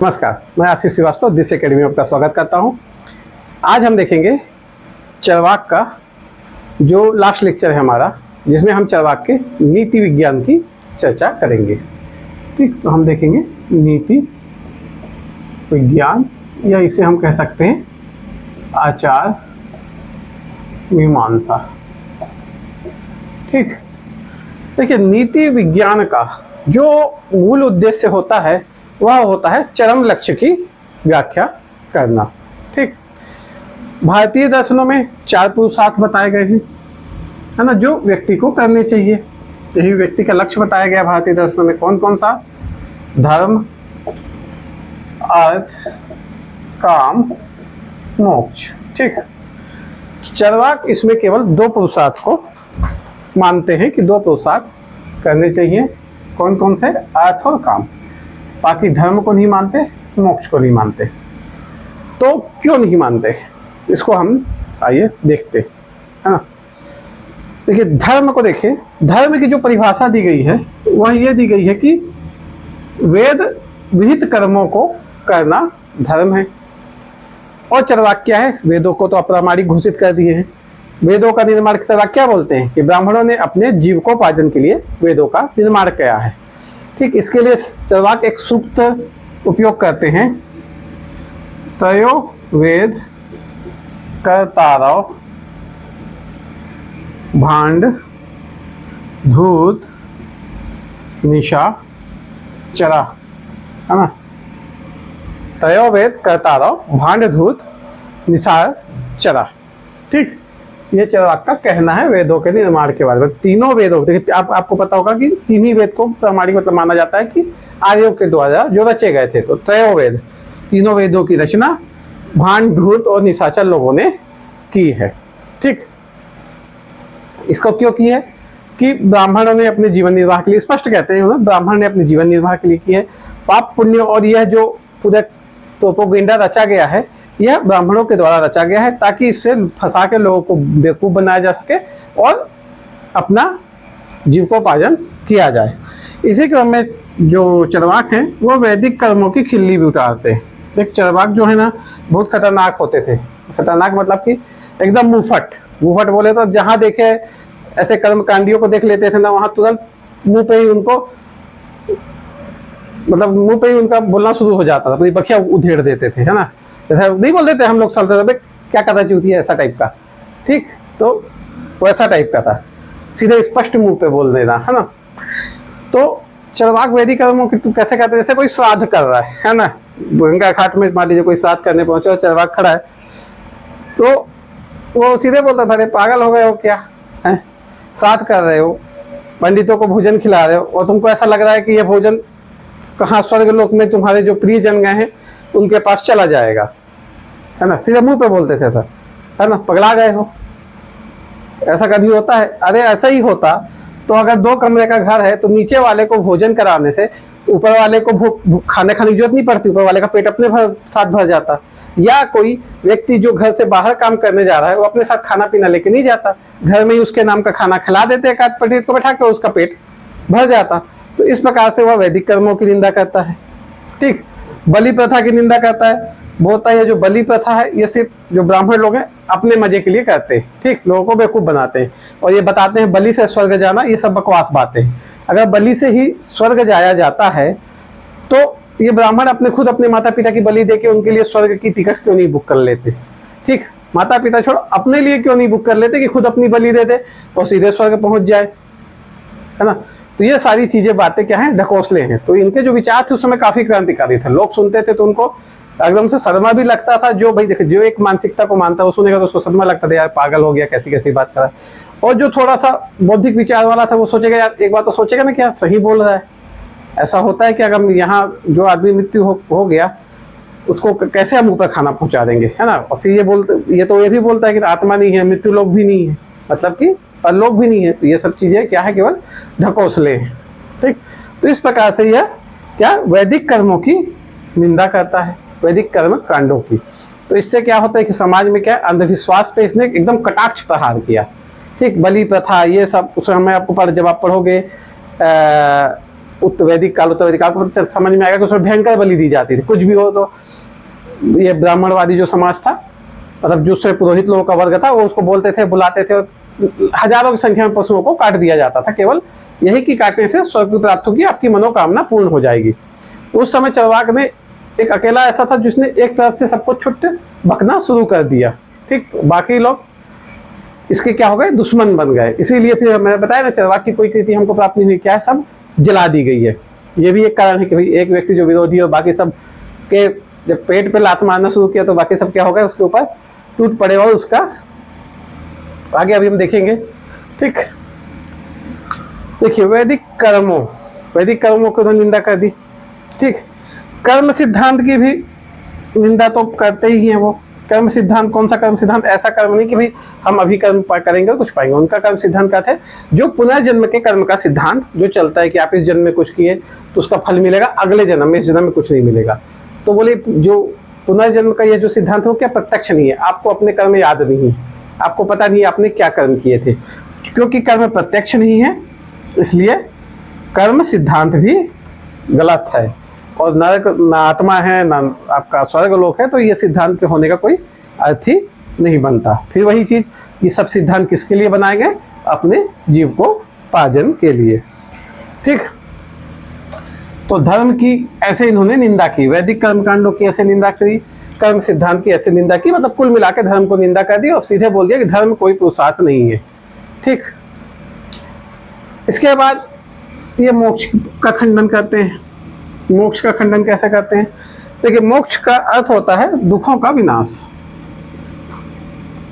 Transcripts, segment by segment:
नमस्कार, मैं आशीष Srivastava this academy में आपका स्वागत करता हूं। आज हम देखेंगे चरवाक का जो लास्ट लेक्चर है हमारा, जिसमें हम चरवाक के नीति विज्ञान की चर्चा करेंगे। ठीक, तो हम देखेंगे नीति विज्ञान, या इसे हम कह सकते हैं आचार मीमांसा। ठीक, देखिए नीति विज्ञान का जो मूल उद्देश्य होता है वह होता है चरम लक्ष्य की व्याख्या करना। ठीक, भारतीय दर्शनों में 4 पुरुषार्थ बताए गए हैं, है ना, जो व्यक्ति को करने चाहिए। यही व्यक्ति का लक्ष्य बताया गया भारतीय दर्शनों में। कौन कौन सा? धर्म, अर्थ, काम, मोक्ष। ठीक, चरवाक इसमें केवल 2 पुरुषार्थ को मानते हैं कि 2 पुरुषार्थ करने चाहिए। कौन कौन से? अर्थ और काम। बाकी धर्म को नहीं मानते, मोक्ष को नहीं मानते। तो क्यों नहीं मानते, इसको हम आइए देखते, है ना। देखिए धर्म को देखिए, धर्म की जो परिभाषा दी गई है वह ये दी गई है कि वेद विहित कर्मों को करना धर्म है। और चरवाक क्या है? वेदों को तो अप्रामाणिक घोषित कर दिए हैं। वेदों का निर्माण चरवाक क्या बोलते हैं कि ब्राह्मणों ने अपने जीविकोपार्जन के लिए वेदों का निर्माण किया है। ठीक, इसके लिए चरवाक एक सूक्त उपयोग करते हैं। तयो वेद कर्तारव भांड धूत निशा चरा, है ना। तयो वेद कर्तारव भांड धूत निशा चरा। ठीक, ये चरवाक का कहना है वेदों के निर्माण के बारे में। तीनों वेदों, देखिए आपको पता होगा कि 3 ही वेद को प्रामाणिक मतलब माना जाता है कि आर्यों के द्वारा जो रचे गए थे। तो त्रयो वेद, तीनों वेदों की रचना भांड धूत और निशाचर लोगों ने की है। ठीक, इसको क्यों की है कि ब्राह्मणों ने अपने जीवन निर्वाह के लिए, स्पष्ट कहते हैं ब्राह्मण ने अपने जीवन निर्वाह के लिए की है। पाप पुण्य और यह जो पूरा प्रोपेगेंडा रचा गया है, यह ब्राह्मणों के द्वारा रचा गया है ताकि इससे फंसा के लोगों को बेवकूफ बनाया जा सके और अपना जीविकोपार्जन किया जाए। इसी क्रम में जो चरवाक हैं वो वैदिक कर्मों की खिल्ली भी उतारते हैं। देख, चरवाक जो है ना बहुत खतरनाक होते थे। खतरनाक मतलब कि एकदम मुंहफट बोले तो जहां देखे ऐसे कर्मकांडियों को देख लेते थे ना, वहां तुरंत मुंह पे ही उनको, मतलब मुंह पे ही उनका बोलना शुरू हो जाता था, पूरी बखिया उधेड़ देते थे, है ना। जैसे नहीं बोल देते हम लोग चलते थे, क्या करना चाहती है, ऐसा टाइप का। ठीक, तो वैसा टाइप का था, सीधे स्पष्ट मुंह पे बोल देना, है ना। तो चरवाक वैदिक कर्मों की कैसे कहते हैं? जैसे कोई श्राद्ध कर रहा है ना, गंगा घाट में मान लीजिए कोई श्राद्ध करने पहुंचे और चरवाक खड़ा है, तो वो सीधे बोलता था, अरे पागल हो गए हो क्या, है श्राद्ध कर रहे हो, पंडितों को भोजन खिला रहे हो और तुमको ऐसा लग रहा है कि ये भोजन कहाँ स्वर्ग लोक में तुम्हारे जो प्रिय जन गए हैं उनके पास चला जाएगा, है ना। सीधे मुंह पे बोलते थे सर, है ना, पगला गए हो, ऐसा कभी होता है? अरे ऐसा ही होता तो अगर 2 कमरे का घर है तो नीचे वाले को भोजन कराने से ऊपर वाले को खाने खाने की जरूरत नहीं पड़ती, ऊपर वाले का पेट अपने साथ भर जाता। या कोई व्यक्ति जो घर से बाहर काम करने जा रहा है वो अपने साथ खाना पीना लेके नहीं जाता, घर में ही उसके नाम का खाना खिला देते एक आध पंडित को बैठा कर, उसका पेट भर जाता। तो इस प्रकार से वह वैदिक कर्मों की निंदा करता है। ठीक, बलि प्रथा की निंदा करता है, बोलता है जो बलि प्रथा है ये सिर्फ जो ब्राह्मण लोग हैं अपने मजे के लिए करते हैं। ठीक, लोगों को बेवकूफ बनाते हैं और ये बताते हैं बलि से स्वर्ग जाना, ये सब बकवास बातें हैं। अगर बलि से ही स्वर्ग जाया जाता है तो ये ब्राह्मण अपने खुद अपने माता पिता की बलि देके उनके लिए स्वर्ग की टिकट क्यों नहीं बुक कर लेते? ठीक, माता पिता छोड़ो, अपने लिए क्यों नहीं बुक कर लेते कि खुद अपनी बलि दे दे और सीधे स्वर्ग पहुंच जाए, है ना। तो ये सारी चीजें बातें क्या हैं? ढकोसले हैं। तो इनके जो विचार थे उस समय काफी क्रांतिकारी थे, लोग सुनते थे तो उनको एकदम से सदमा भी लगता था। जो भाई देखिए, जो एक मानसिकता को मानता है वो सुनेगा तो उसको सदमा लगता था, यार पागल हो गया, कैसी कैसी बात कर रहा है। और जो थोड़ा सा बौद्धिक विचार वाला था वो सोचेगा, यार एक बात तो सोचेगा ना कि यार सही बोल रहा है। ऐसा होता है कि अगर यहाँ जो आदमी मृत्यु हो गया उसको कैसे हम ऊपर खाना पहुंचा देंगे, है ना। और फिर ये भी बोलता है कि आत्मा नहीं है, मृत्यु लोग भी नहीं है, मतलब कि परलोक भी नहीं है। तो ये सब चीजें क्या है? केवल ढकोसले हैं। ठीक, तो इस प्रकार से यह क्या वैदिक कर्मों की निंदा करता है, वैदिक कर्म कांडों की। तो इससे क्या होता है कि समाज में क्या अंधविश्वास पे इसने एकदम कटाक्ष प्रहार किया। ठीक, बलि प्रथा ये सब उस समय आपको जब आप पढ़ोगे वैदिक काल, उत्तर वैदिक काल को तो समझ में आएगा कि उसमें भयंकर बलि दी जाती थी। कुछ भी हो तो ये ब्राह्मणवादी जो समाज था, मतलब जो पुरोहित लोगों का वर्ग था, वो उसको बोलते थे, बुलाते थे, हजारों की संख्या में पशुओं को काट दिया जाता था, केवल यही कि काटने से स्वर्ग की प्राप्त होगी, आपकी मनोकामना पूर्ण हो जाएगी। उस समय चरवाक ने एक अकेला ऐसा था जिसने एक तरफ से सबको छुट्ट बकना शुरू कर दिया, ठीक। बाकी लोग इसके क्या हो गए, दुश्मन बन गए। इसीलिए फिर मैंने बताया ना, चरवाक की कोई कृति हमको प्राप्त नहीं हुई, क्या है, सब जला दी गई है। ये भी एक कारण है कि भाई एक व्यक्ति जो विरोधी और बाकी सब के जब पेट पे लात मारना शुरू किया तो बाकी सब क्या हो गए, उसके ऊपर टूट पड़े और उसका आगे अभी हम देखेंगे, ठीक। देखिए वैदिक कर्मों को निंदा कर दी, ठीक। कर्म सिद्धांत की भी निंदा तो करते ही हैं वो। कर्म सिद्धांत कौन सा कर्म सिद्धांत, ऐसा कर्म नहीं कि भाई हम अभी कर्म करेंगे और कुछ पाएंगे। उनका कर्म सिद्धांत क्या है, जो पुनर्जन्म के कर्म का सिद्धांत जो चलता है कि आप इस जन्म में कुछ किए तो उसका फल मिलेगा अगले जन्म में, इस जन्म में कुछ नहीं मिलेगा। तो बोले जो पुनर्जन्म का ये जो सिद्धांत है वो क्या प्रत्यक्ष नहीं है, आपको अपने कर्म याद नहीं है, आपको पता नहीं आपने क्या कर्म किए थे। क्योंकि कर्म प्रत्यक्ष नहीं है इसलिए कर्म सिद्धांत भी गलत है। और नरक ना आत्मा है ना आपका स्वर्ग लोक है, तो ये सिद्धांत के होने का कोई अर्थ ही नहीं बनता। फिर वही चीज, ये सब सिद्धांत किसके लिए बनाए गए, अपने जीव को पाजन के लिए, ठीक। तो धर्म की ऐसे इन्होंने निंदा की, वैदिक कर्मकांडों की ऐसे निंदा की, कर्म सिद्धांत की ऐसे निंदा की, मतलब कुल मिलाकर धर्म को निंदा कर दी और सीधे बोल दिया कि धर्म कोई पुरुषार्थ नहीं है, ठीक। इसके बाद ये मोक्ष का खंडन करते हैं। मोक्ष का खंडन कैसे करते हैं, देखिए मोक्ष का अर्थ होता है दुखों का विनाश,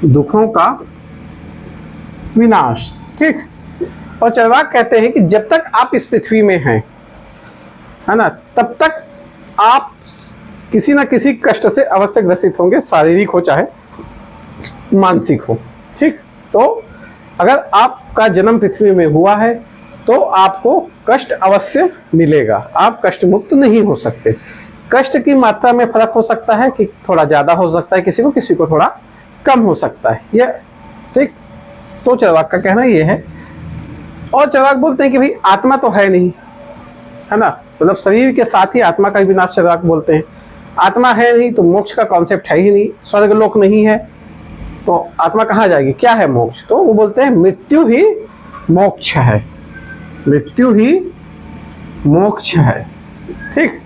दुखों का विनाश, ठीक। और चरवाक कहते हैं कि जब तक आप इस पृथ्वी में हैं, है ना, तब तक आप किसी ना किसी कष्ट से अवश्य ग्रसित होंगे, शारीरिक हो चाहे मानसिक हो, ठीक। तो अगर आपका जन्म पृथ्वी में हुआ है तो आपको कष्ट अवश्य मिलेगा, आप कष्ट मुक्त नहीं हो सकते। कष्ट की मात्रा में फर्क हो सकता है कि थोड़ा ज्यादा हो सकता है किसी को थोड़ा कम हो सकता है, यह ठीक। तो चरवाक का कहना यह है। और चरवाक बोलते हैं कि भाई आत्मा तो है नहीं, है ना, मतलब शरीर के साथ ही आत्मा का विनाश चरवाक बोलते हैं। आत्मा है नहीं तो मोक्ष का कॉन्सेप्ट है ही नहीं, स्वर्ग लोक नहीं है तो आत्मा कहाँ जाएगी, क्या है मोक्ष। तो वो बोलते हैं मृत्यु ही मोक्ष है, मृत्यु ही मोक्ष है, ठीक।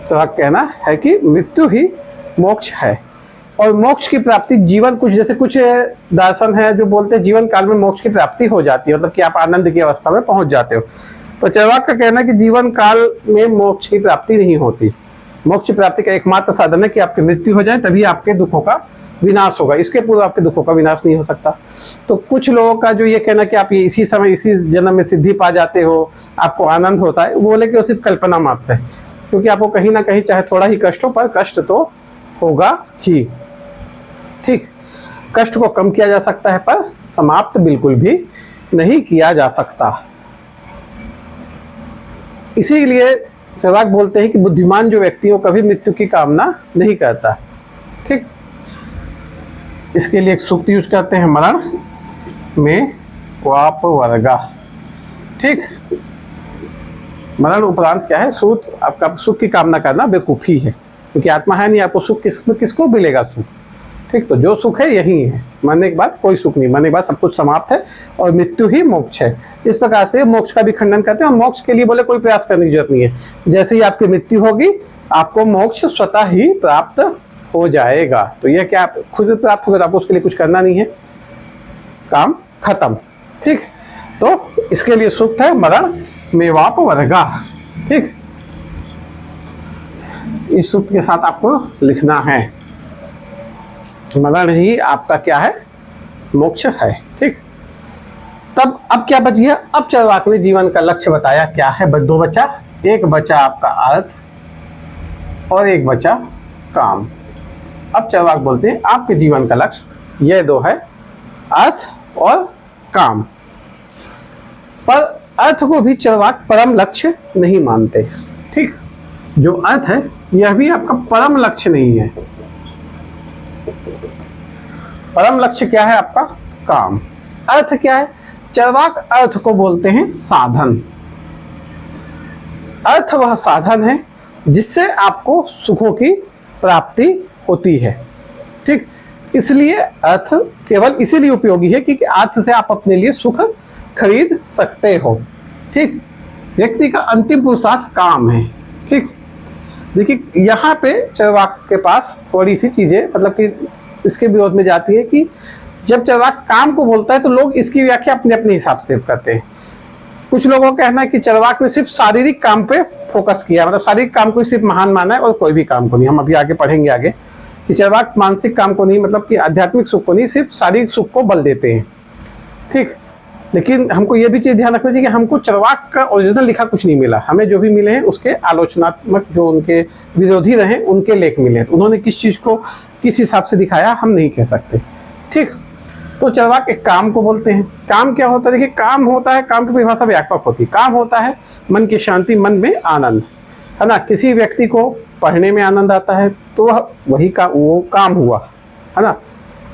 तो आप कहना है कि मृत्यु ही मोक्ष है। और मोक्ष की प्राप्ति जीवन, कुछ जैसे कुछ दर्शन है जो बोलते हैं जीवन काल में मोक्ष की प्राप्ति हो जाती है, मतलब कि आप आनंद की अवस्था में पहुंच जाते हो। तो चरवाक का कहना है कि जीवन काल में मोक्ष की प्राप्ति नहीं होती। मोक्ष की प्राप्ति का एकमात्र साधन है कि आपकी मृत्यु हो जाए, तभी आपके दुखों का विनाश होगा, इसके पूर्व आपके दुखों का विनाश नहीं हो सकता। तो कुछ लोगों का जो ये कहना कि आप ये इसी समय इसी जन्म में सिद्धि पा जाते हो, आपको आनंद होता है, वो बोले कि वो सिर्फ कल्पना मात्र है, क्योंकि आपको कहीं ना कहीं चाहे थोड़ा ही कष्ट हो पर कष्ट तो होगा ही, ठीक। कष्ट को कम किया जा सकता है पर समाप्त बिल्कुल भी नहीं किया जा सकता। इसीलिए चरवाक बोलते हैं कि बुद्धिमान जो व्यक्ति हो कभी मृत्यु की कामना नहीं करता, ठीक। इसके लिए एक सूक्त यूज करते हैं, मरण में वाप वर्गा, ठीक। मरण उपरांत क्या है, सूत आपका सुख की कामना करना बेवकूफी है, क्योंकि आत्मा है नहीं, आपको सुख किसको मिलेगा सुख, ठीक। तो जो सुख है यही है, मरने के बाद कोई सुख नहीं, मरने के बाद सब कुछ समाप्त है और मृत्यु ही मोक्ष है। इस प्रकार से मोक्ष का भी खंडन करते हैं। और मोक्ष के लिए बोले कोई प्रयास करने की जरूरत नहीं है, जैसे ही आपकी मृत्यु होगी आपको मोक्ष स्वतः ही प्राप्त हो जाएगा। तो यह क्या खुद प्राप्त होगा, आपको उसके लिए कुछ करना नहीं है, काम खत्म, ठीक। तो इसके लिए सूक्त है मरण में वाप वर्गा, ठीक। इस सूक्त के साथ आपको लिखना है, मरण ही आपका क्या है, मोक्ष है, ठीक। तब अब क्या बच गया, अब चरवाक ने जीवन का लक्ष्य बताया क्या है, दो बचा, एक बचा आपका अर्थ और एक बचा काम। अब चरवाक बोलते हैं आपके जीवन का लक्ष्य ये दो है, अर्थ और काम। पर अर्थ को भी चरवाक परम लक्ष्य नहीं मानते, ठीक। जो अर्थ है यह भी आपका परम लक्ष्य नहीं है। परम लक्ष्य क्या है आपका, काम। अर्थ क्या है, चरवाक अर्थ को बोलते हैं साधन, अर्थ वह साधन है जिससे आपको सुखों की प्राप्ति होती है। ठीक, इसलिए अर्थ केवल इसीलिए उपयोगी है क्योंकि अर्थ से आप अपने लिए सुख खरीद सकते हो। ठीक, व्यक्ति का अंतिम पुरुषार्थ काम है। ठीक, देखिए यहाँ पे चरवाक के पास थोड़ी सी चीजें मतलब कि इसके विरोध में जाती है कि जब चरवाक काम को बोलता है तो लोग इसकी व्याख्या अपने अपने हिसाब से करते हैं। कुछ लोगों का कहना है कि चरवाक ने सिर्फ शारीरिक काम पे फोकस किया, मतलब शारीरिक काम को सिर्फ महान माना है और कोई भी काम को नहीं। हम अभी आगे पढ़ेंगे आगे कि चरवाक मानसिक काम को नहीं, मतलब कि आध्यात्मिक सुख को नहीं, सिर्फ शारीरिक सुख को बल देते हैं। ठीक, लेकिन हमको ये भी चीज ध्यान रखना चाहिए कि हमको चरवाक का ओरिजिनल लिखा कुछ नहीं मिला, हमें जो भी मिले हैं उसके आलोचनात्मक जो उनके विरोधी रहे उनके लेख मिले हैं। तो उन्होंने किस चीज को किस हिसाब से दिखाया हम नहीं कह सकते। ठीक, तो चरवाक एक काम को बोलते हैं। काम क्या होता है? देखिए काम होता है, काम की परिभाषा व्यापक होती है। काम होता है मन की शांति, मन में आनंद, है ना। किसी व्यक्ति को पढ़ने में आनंद आता है तो वह वही का वो काम हुआ, है ना।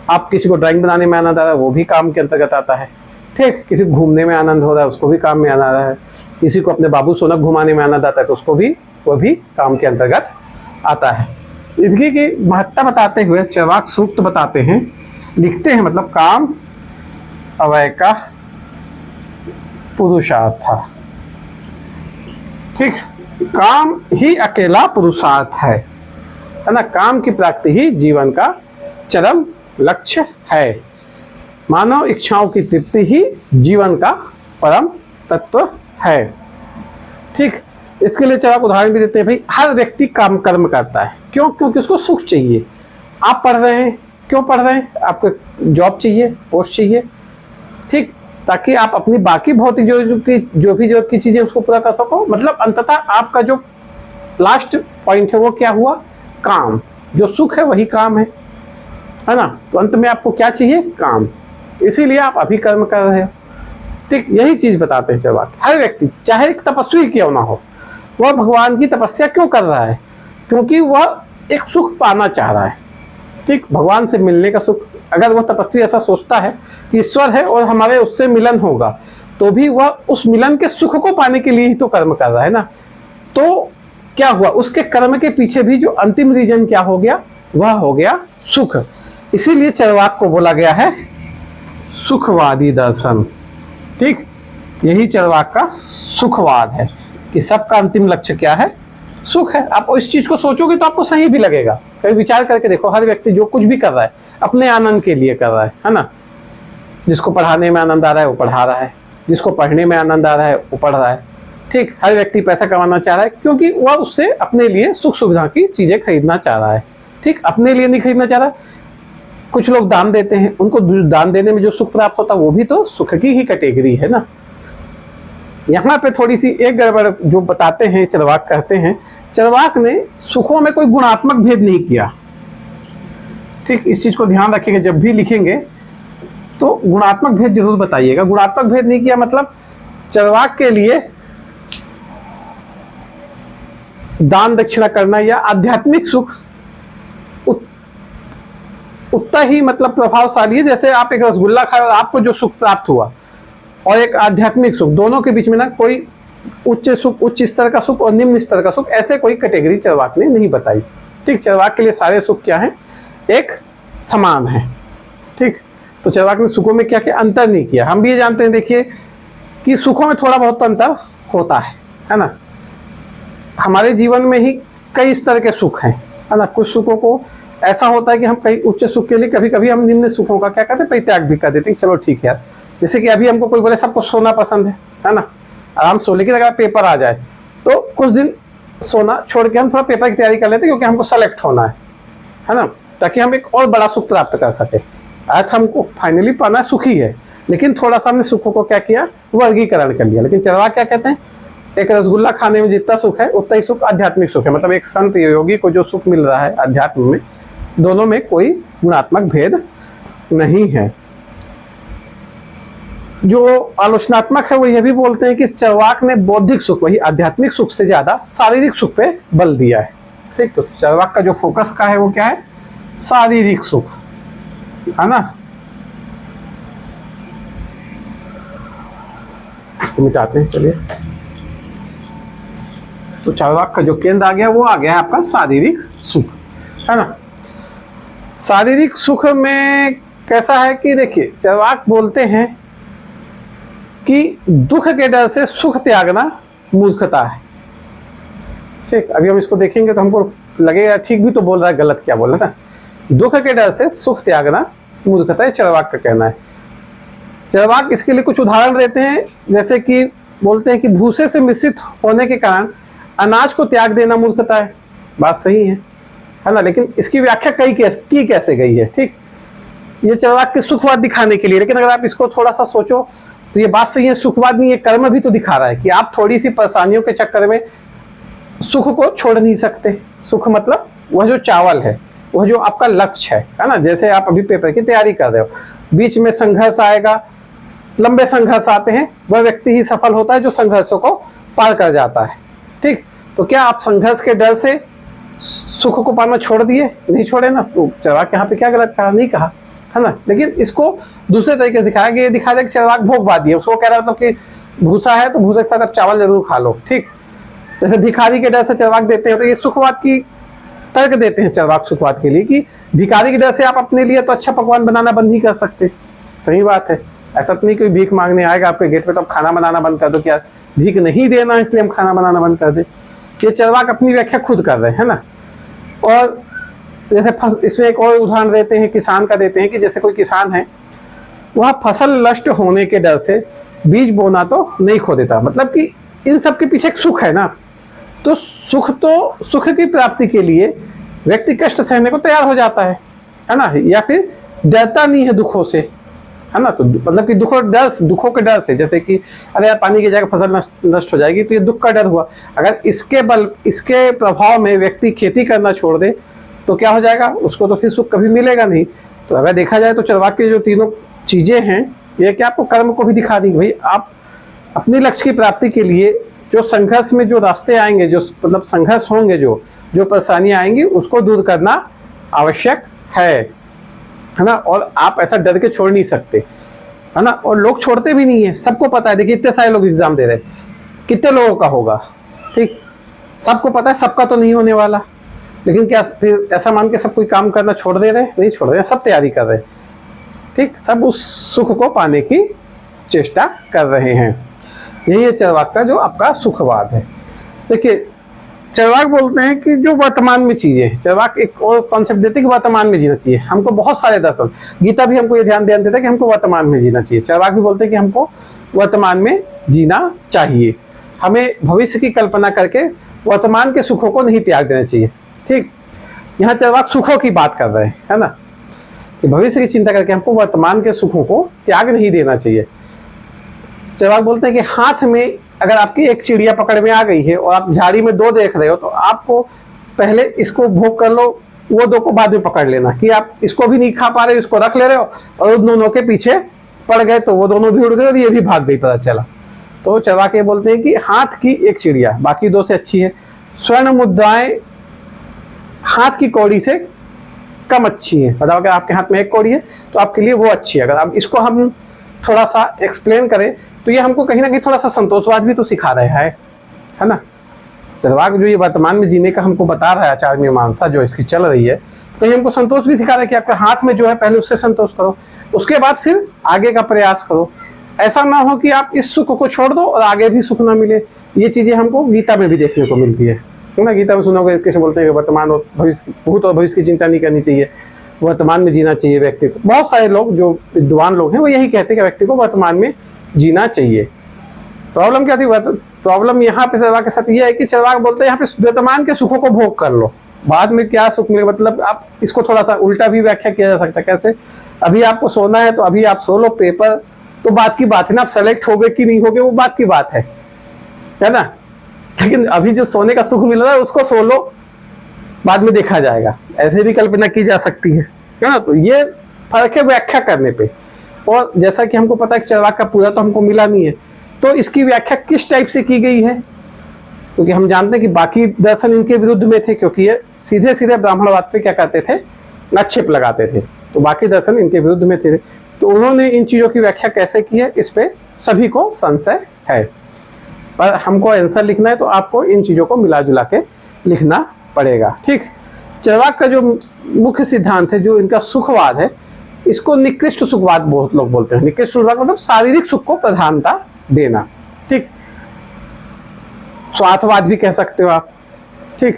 आप किसी को ड्राइंग बनाने में आनंद आ रहा है वो भी काम के अंतर्गत आता है। ठीक, किसी को घूमने में आनंद हो रहा है उसको भी काम में आनंद आ रहा है। किसी को अपने बाबू सोनक घुमाने में आनंद आता है तो उसको भी वह भी काम के अंतर्गत आता है। इनकी की महत्ता बताते हुए चरवाक सूक्त बताते हैं, लिखते हैं, मतलब काम अवय का पुरुषार्थ था। ठीक, काम ही अकेला पुरुषार्थ है ना। काम की प्राप्ति ही जीवन का चरम लक्ष्य है। मानव इच्छाओं की तृप्ति ही जीवन का परम तत्व है। ठीक, इसके लिए चरवाक उदाहरण भी देते हैं। भाई हर व्यक्ति काम कर्म करता है, क्यों? क्योंकि उसको सुख चाहिए। आप पढ़ रहे हैं, क्यों पढ़ रहे हैं? आपको जॉब चाहिए, पोस्ट चाहिए। ठीक, ताकि आप अपनी बाकी भौतिक जो भी जरूरत की चीजें उसको पूरा कर सको। मतलब अंततः आपका जो लास्ट पॉइंट है वो क्या हुआ? काम। जो सुख है वही काम है ना। तो अंत में आपको क्या चाहिए? काम। इसीलिए आप अभी कर्म कर रहे हो। ठीक, यही चीज बताते हैं चरवाक। हर व्यक्ति चाहे एक तपस्वी क्यों ना हो, वह भगवान की तपस्या क्यों कर रहा है? क्योंकि वह एक सुख पाना चाह रहा है। ठीक, भगवान से मिलने का सुख। अगर वह तपस्वी ऐसा सोचता है कि ईश्वर है और हमारे उससे मिलन होगा, तो भी वह उस मिलन के सुख को पाने के लिए ही तो कर्म कर रहा है ना। तो क्या हुआ? उसके कर्म के पीछे भी जो अंतिम रीजन क्या हो गया? वह हो गया सुख। इसीलिए चरवाक को बोला गया है सुखवादी दर्शन। ठीक, यही चरवाक का सुखवाद है कि सबका अंतिम लक्ष्य क्या है? सुख है। आप इस चीज को सोचोगे तो आपको सही भी लगेगा। कभी विचार करके देखो, हर व्यक्ति जो कुछ भी कर रहा है अपने आनंद के लिए कर रहा है ना। जिसको पढ़ाने में आनंद आ रहा है वो पढ़ा रहा है, जिसको पढ़ने में आनंद आ रहा है वो पढ़ रहा है। ठीक, हर व्यक्ति पैसा कमाना चाह रहा है क्योंकि वह उससे अपने लिए सुख सुविधा की चीजें खरीदना चाह रहा है। ठीक, अपने लिए नहीं खरीदना चाह रहा। कुछ लोग दान देते हैं, उनको दान देने में जो सुख प्राप्त होता है वो भी तो सुख की ही कैटेगरी है ना। यहाँ पे थोड़ी सी एक गड़बड़ जो बताते हैं चरवाक, कहते हैं चरवाक ने सुखों में कोई गुणात्मक भेद नहीं किया। ठीक, इस चीज को ध्यान रखिएगा, जब भी लिखेंगे तो गुणात्मक भेद जरूर बताइएगा। गुणात्मक भेद नहीं किया मतलब चरवाक के लिए दान दक्षिणा करना या आध्यात्मिक सुख उतना ही मतलब प्रभावशाली है जैसे आप एक रसगुल्ला खाए और आपको जो सुख प्राप्त हुआ, और एक आध्यात्मिक सुख। दोनों के बीच में ना कोई उच्च सुख, उच्च स्तर का सुख और निम्न स्तर का सुख, ऐसे कोई कैटेगरी चरवाक ने नहीं बताई। ठीक, चरवाक के लिए सारे सुख क्या है? एक समान है। ठीक, तो चरवाक ने सुखों में क्या क्या अंतर नहीं किया। हम भी ये जानते हैं, देखिए कि सुखों में थोड़ा बहुत तो अंतर होता है ना। हमारे जीवन में ही कई स्तर के सुख हैं, है ना। कुछ सुखों को ऐसा होता है कि हम कई उच्च सुख के लिए कभी कभी हम निम्न सुखों का क्या करते हैं? परित्याग भी कर देते हैं। चलो ठीक है यार, जैसे कि अभी हमको कोई बोले सबको सोना पसंद है ना, आराम सो, लेकिन अगर पेपर आ जाए तो कुछ दिन सोना छोड़ के हम थोड़ा पेपर की तैयारी कर लेते हैं क्योंकि हमको सेलेक्ट होना है ना, ताकि हम एक और बड़ा सुख प्राप्त कर सके। अर्थ हमको फाइनली पाना सुखी है, लेकिन थोड़ा सा हमने सुखों को क्या किया? वर्गीकरण कर लिया। लेकिन चरवाक क्या कहते हैं? एक रसगुल्ला खाने में जितना सुख है उतना ही सुख आध्यात्मिक सुख है। मतलब एक संत योगी को जो सुख मिल रहा है अध्यात्म में, दोनों में कोई गुणात्मक भेद नहीं है। जो आलोचनात्मक है वो यह भी बोलते हैं कि चरवाक ने बौद्धिक सुख, वही आध्यात्मिक सुख से ज्यादा शारीरिक सुख पे बल दिया है। ठीक, तो चरवाक का जो फोकस का है वो क्या है? शारीरिक सुख, है ना। तो मिटाते हैं, चलिए। तो चार्वाक का जो केंद्र आ गया वो आ गया आपका शारीरिक सुख, है ना। शारीरिक सुख में कैसा है कि देखिए चार्वाक बोलते हैं कि दुख के डर से सुख त्यागना मूर्खता है। ठीक, अभी हम इसको देखेंगे तो हमको लगेगा ठीक भी तो बोल रहा है, गलत क्या बोल रहा है। दुख के डर से सुख त्यागना मूर्खता है, चार्वाक का कहना है। चार्वाक इसके लिए कुछ उदाहरण देते हैं, जैसे कि बोलते हैं कि भूसे से मिश्रित होने के कारण अनाज को त्याग देना मूर्खता है। बात सही है ना, लेकिन इसकी व्याख्या की कैसे गई है। ठीक, ये चार्वाक के सुखवाद दिखाने के लिए, लेकिन अगर आप इसको थोड़ा सा सोचो तो ये बात सही है, सुखवाद नहीं, ये कर्म भी तो दिखा रहा है कि आप थोड़ी सी परेशानियों के चक्कर में सुख को छोड़ नहीं सकते। सुख मतलब वह जो चावल है, वह जो आपका लक्ष्य है ना। जैसे आप अभी पेपर की तैयारी कर रहे हो, बीच में संघर्ष आएगा, लंबे संघर्ष आते हैं, वह व्यक्ति ही सफल होता है जो संघर्षों को पार कर जाता है। ठीक, तो क्या आप संघर्ष के डर से सुख को पाना छोड़ दिए? नहीं छोड़े ना। तो चार्वाक यहाँ पे क्या गलत कहा? नहीं कहा, है ना। लेकिन इसको दूसरे तरीके से दिखाया कि ये दिखा दे कि चार्वाक भोगवादी है। उसको कह रहा मतलब कि भूसा है तो भूसे के साथ आप चावल जरूर खा लो। ठीक, जैसे भिखारी के डर से चार्वाक देते हैं, तो ये सुखवाद की तर्क देते हैं चार्वाक सुखवाद के लिए कि भिखारी के डर से आप अपने लिए तो अच्छा पकवान बनाना बंद नहीं कर सकते। सही बात है, ऐसा तो नहीं कोई भीख मांगने आएगा आपके गेट पे तो आप खाना बनाना बंद कर दो, क्या भीख नहीं देना इसलिए हम खाना बनाना बंद कर दे। ये चार्वाक अपनी व्याख्या खुद कर रहे हैं ना। और जैसे इसमें एक और उदाहरण देते हैं, किसान का देते हैं कि जैसे कोई किसान है, वह फसल नष्ट होने के डर से बीज बोना तो नहीं खो देता। मतलब कि इन सब के पीछे एक सुख है ना, तो सुख की प्राप्ति के लिए व्यक्ति कष्ट सहने को तैयार हो जाता है ना, या फिर डरता नहीं है दुखों से, है ना। तो मतलब कि दुखों के डर से, जैसे कि अरे यार पानी की जगह फसल नष्ट हो जाएगी, तो ये दुख का डर हुआ। अगर इसके प्रभाव में व्यक्ति खेती करना छोड़ दे तो क्या हो जाएगा? उसको तो फिर सुख कभी मिलेगा नहीं। तो अगर देखा जाए तो चार्वाक की जो तीनों चीजें हैं, ये कि आपको कर्म को भी दिखा दी भाई, आप अपने लक्ष्य की प्राप्ति के लिए जो संघर्ष में जो रास्ते आएंगे, जो मतलब संघर्ष होंगे, जो परेशानियां आएंगी, उसको दूर करना आवश्यक है ना। और आप ऐसा डर के छोड़ नहीं सकते, है ना। और लोग छोड़ते भी नहीं है, सबको पता है। देखिए इतने सारे लोग एग्जाम दे रहे हैं, कितने लोगों का होगा? ठीक, सबको पता है सबका तो नहीं होने वाला, लेकिन क्या फिर ऐसा मान के सब कोई काम करना छोड़ दे रहे? नहीं छोड़ रहे, सब तैयारी कर रहे हैं। ठीक, सब उस सुख को पाने की चेष्टा कर रहे हैं। यही है चार्वाक का जो आपका सुखवाद है। देखिए चार्वाक बोलते हैं कि जो वर्तमान में चीजें, चार्वाक एक और कॉन्सेप्ट देते हैं कि वर्तमान में जीना चाहिए। हमको बहुत सारे दर्शन, गीता भी हमको ये ध्यान देता है कि हमको वर्तमान में जीना चाहिए। चार्वाक भी बोलते हैं कि हमको वर्तमान में जीना चाहिए, हमें भविष्य की कल्पना करके वर्तमान के सुखों को नहीं त्याग देना चाहिए। ठीक, यहाँ चार्वाक सुखों की बात कर रहे हैं, है ना, कि भविष्य की चिंता करके हमको वर्तमान के सुखों को त्याग नहीं देना चाहिए। चार्वाक बोलते हैं कि हाथ में अगर आपकी एक चिड़िया पकड़ में आ गई है और आप झाड़ी में 2 देख रहे हो, तो आपको पहले इसको भोग कर लो, वो 2 को बाद में पकड़ लेना। कि आप इसको भी नहीं खा पा रहे, इसको रख ले रहे हो और उन दोनों के पीछे पड़ गए, तो वो दोनों भी उड़ गए और ये भी भाग गई, पता चला। तो चार्वाक ये बोलते हैं कि हाथ की एक चिड़िया बाकी 2 से अच्छी है, स्वर्ण मुद्राएं हाथ की कौड़ी से कम अच्छी है। बताओ, अगर आपके हाथ में एक कौड़ी है तो आपके लिए वो अच्छी है। अगर आप इसको हम थोड़ा सा एक्सप्लेन करें तो ये हमको कहीं ना कहीं थोड़ा सा संतोषवाद भी तो सिखा रहा है ना। चार्वाक जो ये वर्तमान में जीने का हमको बता रहा है, आचार मीमांसा जो इसकी चल रही है, तो ये हमको संतोष भी सिखा रहा है कि आपके हाथ में जो है पहले उससे संतोष करो, उसके बाद फिर आगे का प्रयास करो। ऐसा ना हो कि आप इस सुख को छोड़ दो और आगे भी सुख ना मिले। ये चीजें हमको गीता में भी देखने को मिलती है ना। गीता में सुनोगे कैसे बोलते हैं कि वर्तमान और भविष्य, भूत और भविष्य की चिंता नहीं करनी चाहिए, वर्तमान में जीना चाहिए व्यक्ति को। बहुत सारे लोग जो विद्वान लोग हैं वो यही कहते हैं कि व्यक्ति को वर्तमान में जीना चाहिए। प्रॉब्लम क्या थी? प्रॉब्लम यहाँ पे चार्वाक के साथ ये है कि चार्वाक बोलते हैं यहाँ पे वर्तमान के सुखों को भोग कर लो, बाद में क्या सुख मिले। मतलब आप इसको थोड़ा सा उल्टा भी व्याख्या किया जा सकता है। कैसे? अभी आपको सोना है तो अभी आप सो लो, पेपर तो बात की बात है ना, आप सेलेक्ट हो गए कि नहीं हो गए वो बात की बात है ना। लेकिन अभी जो सोने का सुख मिल रहा है उसको सो लो, बाद में देखा जाएगा, ऐसे भी कल्पना की जा सकती है ना। तो ये फर्क है व्याख्या करने पे। और जैसा कि हमको पता है कि चार्वाक का पूरा तो हमको मिला नहीं है, तो इसकी व्याख्या किस टाइप से की गई है, क्योंकि हम जानते हैं कि बाकी दर्शन इनके विरुद्ध में थे, क्योंकि ये सीधे सीधे ब्राह्मणवाद पे क्या करते थे? आक्षेप लगाते थे। तो बाकी दर्शन इनके विरुद्ध में थे, तो उन्होंने इन चीजों की व्याख्या कैसे की है, इस पे सभी को संशय है। पर हमको आंसर लिखना है तो आपको इन चीज़ों को मिला जुला के लिखना पड़ेगा। ठीक, चरवाक का जो मुख्य सिद्धांत है, जो इनका सुखवाद है, इसको निकृष्ट सुखवाद बहुत लोग बोलते हैं। निकृष्ट सुखवाद मतलब शारीरिक सुख को प्रधानता देना। ठीक, स्वार्थवाद भी कह सकते हो आप। ठीक,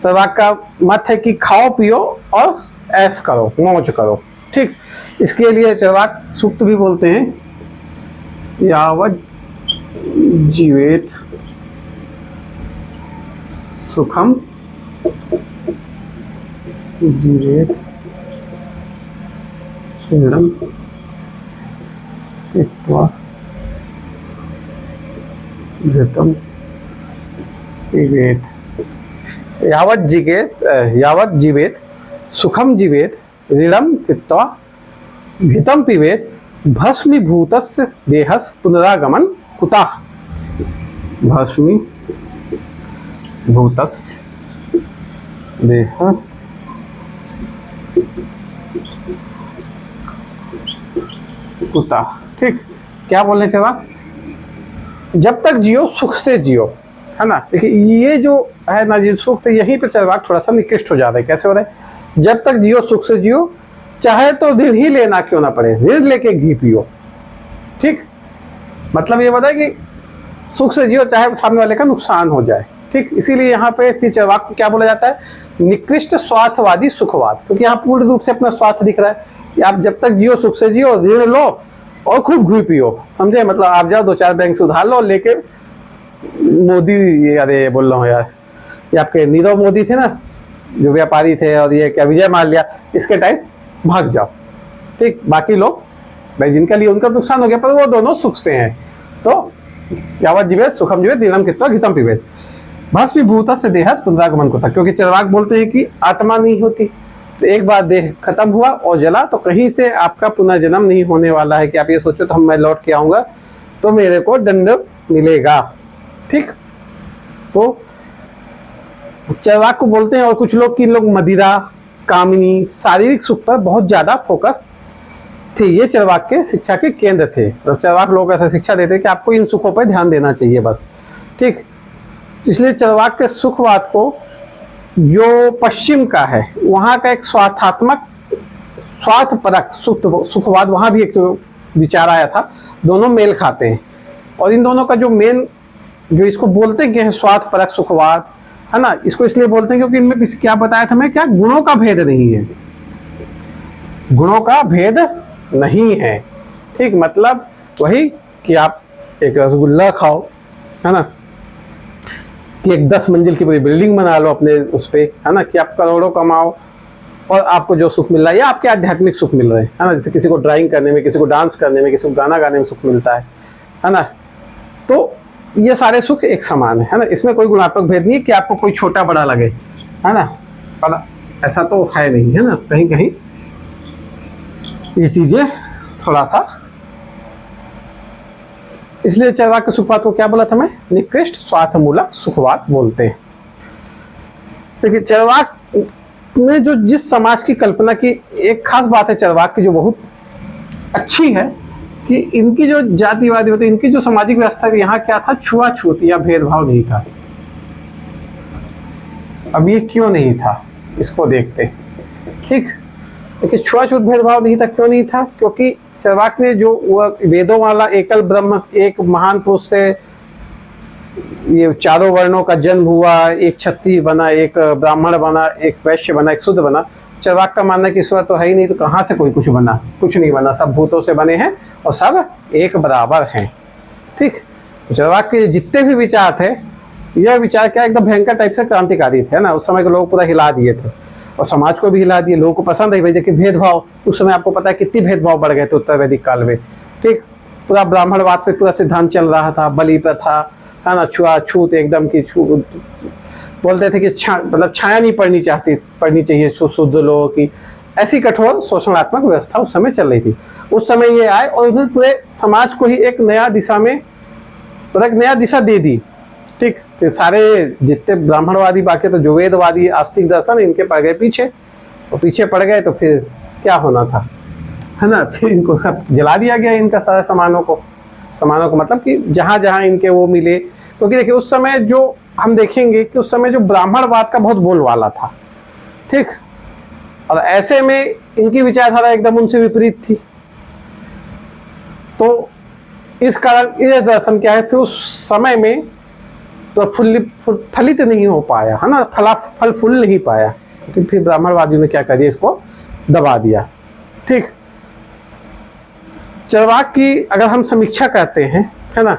चरवाक का मत है कि खाओ पियो और ऐश करो, मौज करो। ठीक, इसके लिए चरवाक सूक्त भी बोलते हैं, यावत जीवेत सुखम जीवेत दृढ़ं हित्वा घृतं पिबेत। यावत जीवेत सुखम जीवेत दृढ़ं हित्वा घृतं पिबेत भस्मीभूतस्य देहस्य पुनरागमन कुतः। भस्मीभूतस्य देहस्य कुतः। ठीक, क्या बोलने थे आप? जब तक जियो सुख से जियो, है ना। देखिए ये जो है ना, ये सुख, यहीं पे चरवाक थोड़ा सा निकृष्ट हो जाता है। कैसे हो रहा है? जब तक जियो सुख से जियो, चाहे तो ऋण ही लेना क्यों ना पड़े, ऋण लेके घी पियो। ठीक, मतलब ये बताए कि सुख से जियो चाहे सामने वाले का नुकसान हो जाए। ठीक, इसीलिए यहाँ पे फिर चरवाक को क्या बोला जाता है? निकृष्ट स्वार्थवादी सुखवाद, क्योंकि यहाँ पूर्ण रूप से अपना स्वार्थ दिख रहा है कि आप जब तक जियो सुख से जियो, ऋण लो और खूब घी पियो। समझे? मतलब आप जाओ 2-4 बैंक से उधार लो, लेके मोदी, अरे बोल रहा हूँ यार, ये आपके नीरव मोदी थे ना, जो व्यापारी थे, और ये क्या विजय माल्या, इसके टाइप भाग जाओ। ठीक, बाकी लोग भाई जिनका लिए उनका नुकसान हो गया, पर वो दोनों सुख से हैं। तो यावत जीवेत सुखम जीवेत दृढ़ं हित्वा घृतं पिबेत भस्मीभूतस्य देहस्य पुनरागमन कुतः। क्योंकि चरवाक बोलते हैं कि आत्मा नहीं होती, तो एक बार देह खत्म हुआ और जला तो कहीं से आपका पुनर्जन्म नहीं होने वाला है कि आप ये सोचो तो मैं लौट के आऊंगा तो मेरे को दंड मिलेगा। ठीक, तो चरवाक को बोलते हैं। और कुछ लोग की लोग मदिरा, कामिनी, शारीरिक सुख पर बहुत ज्यादा फोकस थे। ये चरवाक के शिक्षा के केंद्र थे। तो चरवाक लोग ऐसा शिक्षा देते कि आपको इन सुखों पर ध्यान देना चाहिए बस। ठीक, इसलिए चरवाक के सुखवाद को, जो पश्चिम का है, वहाँ का एक स्वार्थात्मक, स्वार्थपरक सुखवाद, वहाँ भी एक विचार आया था। दोनों मेल खाते हैं। और इन दोनों का जो मेन, जो इसको बोलते हैं स्वार्थपरक सुखवाद, है ना, इसको इसलिए बोलते हैं क्योंकि इनमें किसी, क्या बताया था मैं, क्या गुणों का भेद नहीं है। गुणों का भेद नहीं है। ठीक, मतलब वही कि आप एक रसगुल्ला खाओ, है ना, कि एक 10 मंजिल की पूरी बिल्डिंग बना लो अपने उस पे, है ना, कि आप करोड़ों कमाओ और आपको जो सुख मिल रहा है, या आपके आध्यात्मिक सुख मिल रहे हैं, है ना, जैसे किसी को ड्राइंग करने में, किसी को डांस करने में, किसी को गाना गाने में सुख मिलता है ना। तो ये सारे सुख एक समान है ना, इसमें कोई गुणात्मक भेद नहीं है कि आपको कोई छोटा बड़ा लगे, है ना, पर ऐसा तो है नहीं, है ना। कहीं कहीं ये चीजें थोड़ा सा, इसलिए चरवाक के सुखवाद को क्या बोला था मैं? निकृष्ट स्वार्थमूलक सुखवाद बोलते हैं। देखिए चरवाक में जो जिस समाज की कल्पना की, एक खास बात है चरवाक की जो बहुत अच्छी है, कि इनकी जो जातिवादी होती, इनकी जो सामाजिक व्यवस्था थी, यहाँ क्या था? छुआछूत या भेदभाव नहीं था। अब ये क्यों नहीं था, इसको देखते। ठीक, देखिए छुआछूत भेदभाव नहीं था। क्यों नहीं था? क्योंकि चरवाक ने जो वेदों वाला एकल ब्रह्म, एक महान पुरुष से ये चारों वर्णों का जन्म हुआ, एक क्षत्रिय बना, एक ब्राह्मण बना, एक वैश्य बना, एक शूद्र बना। चरवाक का मानना कि ईश्वर तो है ही नहीं, तो कहाँ से कोई कुछ बना? कुछ नहीं बना, सब भूतों से बने हैं और सब एक बराबर हैं। ठीक, तो चरवाक के जितने भी विचार थे, यह विचार क्या एकदम भयंकर टाइप से क्रांतिकारी थे ना। उस समय के लोग पूरा हिला दिए थे और समाज को भी हिला दिए। लोगों को पसंद है भाई, देखिए भेदभाव, उस समय आपको पता है कितनी भेदभाव बढ़ गए थे उत्तर वैदिक काल में। ठीक, पूरा ब्राह्मणवाद पे पूरा सिद्धांत चल रहा था, बलि प्रथा, है ना, छुआछूत एकदम की बोलते थे कि मतलब छाया नहीं पड़नी चाहिए शुद्ध लोगों की। ऐसी कठोर शोषणात्मक व्यवस्था उस समय चल रही थी। उस समय ये आए और उन्होंने पूरे समाज को ही एक नया दिशा में, एक नया दिशा दे दी। ठीक, फिर सारे जितने ब्राह्मणवादी, बाकी तो जो वेदवादी आस्तिक दर्शन, इनके पड़ गए पीछे, और पीछे पड़ गए तो फिर क्या होना था, है ना, फिर इनको सब जला दिया गया, इनका सारे सामानों को मतलब कि जहाँ जहाँ इनके वो मिले, क्योंकि देखिए उस समय जो हम देखेंगे कि उस समय जो ब्राह्मणवाद का बहुत बोलबाला था, ठीक, और ऐसे में इनकी विचारधारा एकदम उनसे विपरीत थी। तो इस कारण ये दर्शन क्या है, फिर उस समय में तो फलित नहीं हो पाया, है ना, फल फूल नहीं पाया, क्योंकि फिर ब्राह्मणवादियों ने क्या कर दिया, इसको दबा दिया। ठीक, चरवाक की अगर हम समीक्षा करते हैं, है ना,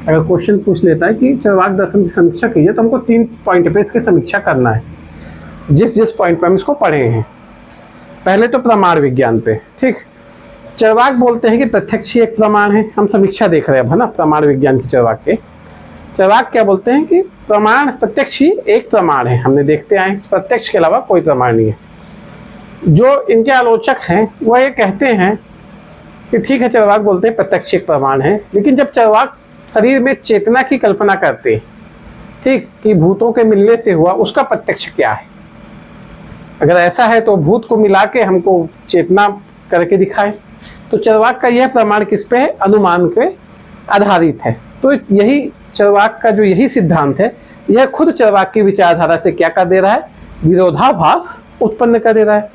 अगर क्वेश्चन पूछ लेता है कि चरवाक दर्शन की समीक्षा कीजिए, तो हमको 3 पॉइंट पे इसकी समीक्षा करना है, जिस जिस पॉइंट पे हम इसको पढ़े हैं। पहले तो प्रमाण विज्ञान पे, ठीक, चरवाक बोलते हैं कि प्रत्यक्ष ही एक प्रमाण है। हम समीक्षा देख रहे हैं अब, है ना, प्रमाण विज्ञान की चरवाक के। चरवाक क्या बोलते हैं कि प्रमाण, प्रत्यक्ष ही एक प्रमाण है, हमने देखते आए, प्रत्यक्ष के अलावा कोई प्रमाण नहीं है। जो इनके आलोचक हैं वह ये कहते हैं कि ठीक है, चरवाक बोलते हैं प्रत्यक्ष एक प्रमाण है, लेकिन जब चरवाक शरीर में चेतना की कल्पना करते हैं, ठीक, कि भूतों के मिलने से हुआ, उसका प्रत्यक्ष क्या है? अगर ऐसा है तो भूत को मिला के हमको चेतना करके दिखाए। तो चरवाक का यह प्रमाण किस पे है? अनुमान के आधारित है। तो यही चरवाक का जो यही सिद्धांत है, यह खुद चरवाक की विचारधारा से क्या कर दे रहा है? विरोधाभास उत्पन्न कर दे रहा है।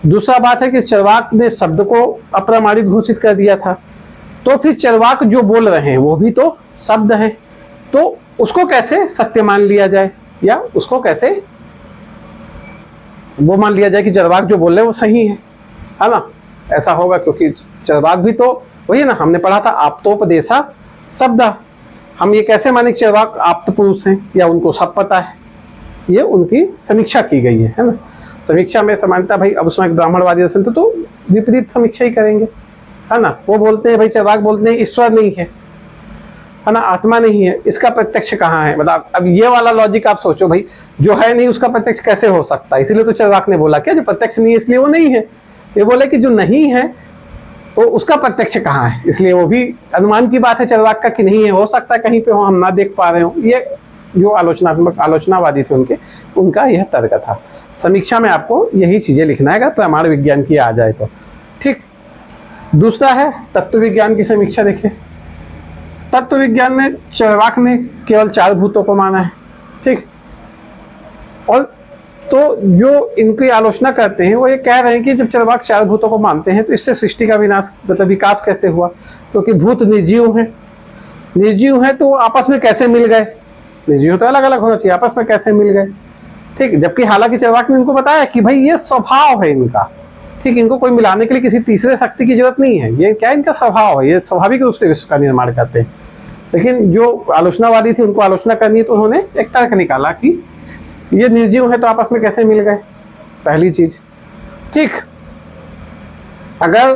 दूसरा बात है कि चरवाक ने शब्द को अप्रामाणिक घोषित कर दिया था, तो फिर चरवाक जो बोल रहे हैं वो भी तो शब्द हैं, तो उसको कैसे सत्य मान लिया जाए, या उसको कैसे वो मान लिया जाए कि चरवाक जो बोल रहे हैं वो सही है ना? ऐसा होगा, क्योंकि चरवाक भी तो वही ना, हमने पढ़ा था आप्तोपदेशा शब्द। हम ये कैसे माने कि चरवाक आप्त पुरुष हैं या उनको सब पता है? ये उनकी समीक्षा की गई है ना। समीक्षा में समानता भाई, अब उसमें ब्राह्मणवादी दर्शन तो विपरीत समीक्षा ही करेंगे, है ना। वो बोलते हैं भाई, चरवाक बोलते हैं ईश्वर नहीं है ना, आत्मा नहीं है, इसका प्रत्यक्ष कहाँ है? मतलब अब ये वाला लॉजिक आप सोचो भाई, जो है नहीं उसका प्रत्यक्ष कैसे हो सकता है? इसलिए तो चरवाक ने बोला क्या, जो प्रत्यक्ष नहीं है इसलिए वो नहीं है। ये बोले कि जो नहीं है तो उसका प्रत्यक्ष कहाँ है, इसलिए वो भी अनुमान की बात है चरवाक का कि नहीं है, हो सकता है कहीं पे हो, हम ना देख पा रहे हो। ये जो आलोचनात्मक आलोचनावादी थे उनका यह तर्क था। समीक्षा में आपको यही चीजें लिखना है अगर प्रमाण विज्ञान की आ जाए तो, ठीक। दूसरा है तत्व विज्ञान की समीक्षा। देखिए, तत्व विज्ञान में चरवाक ने केवल 4 भूतों को माना है, ठीक, और तो जो इनकी आलोचना करते हैं वो ये कह रहे हैं कि जब चरवाक 4 भूतों को मानते हैं तो इससे सृष्टि का विनाश, मतलब विकास कैसे हुआ? क्योंकि भूत निर्जीव हैं, निर्जीव हैं तो आपस में कैसे मिल गए? निर्जीव तो अलग अलग होना चाहिए, आपस में कैसे मिल गए? ठीक, जबकि हालांकि चरवाक ने इनको बताया कि भाई ये स्वभाव है इनका, ठीक, इनको कोई मिलाने के लिए किसी तीसरे शक्ति की जरूरत नहीं है, ये क्या इनका स्वभाव है, ये स्वाभाविक रूप से विश्व का निर्माण करते हैं। लेकिन जो आलोचनावादी थी उनको आलोचना करनी है तो उन्होंने एक तर्क निकाला कि ये निर्जीव है तो आपस में कैसे मिल गए, पहली चीज, ठीक। अगर